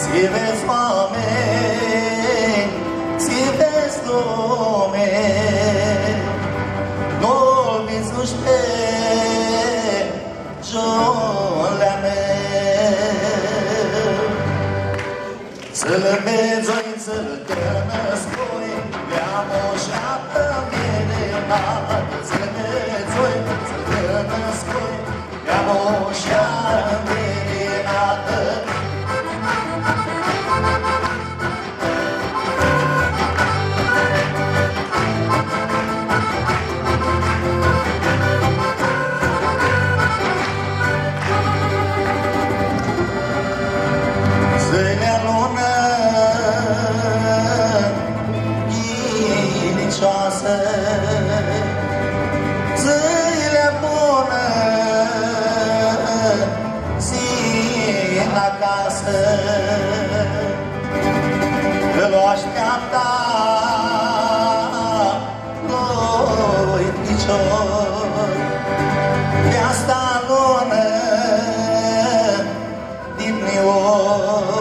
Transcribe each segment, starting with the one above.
Si vezi oameni, si vezi lume, nu-l vinsuși pe jolea meu. Să-l vezi-oi, să-l tănăscoi, le-am o șaptă minunată. Să-l vezi-oi, să-l tănăscoi, le-am o șaptă minunată. Zâlea lună inicioasă, zâlea bună zi-n acasă, că-l așteapta doi piciori de asta lună din nior.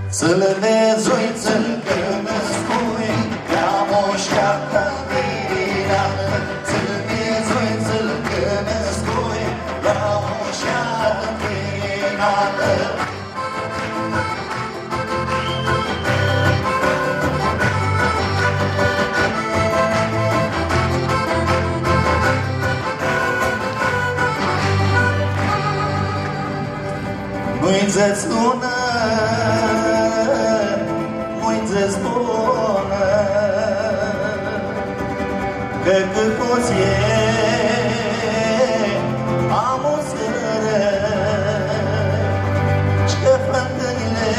Să-l vezi, oi, să-l tănăscui, le-am o șaptă minunată. Să-l vezi, oi, să-l tănăscui, le-am o șaptă minunată. Mâințe-ți lună, mâințe-ți bună, că cât e amuzără, ce fântânile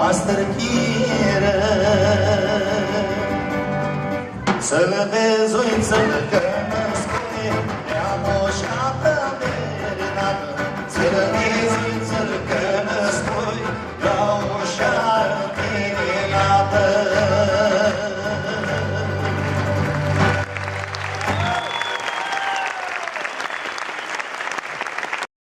astărchiră. Să-l vezi, oi, să-l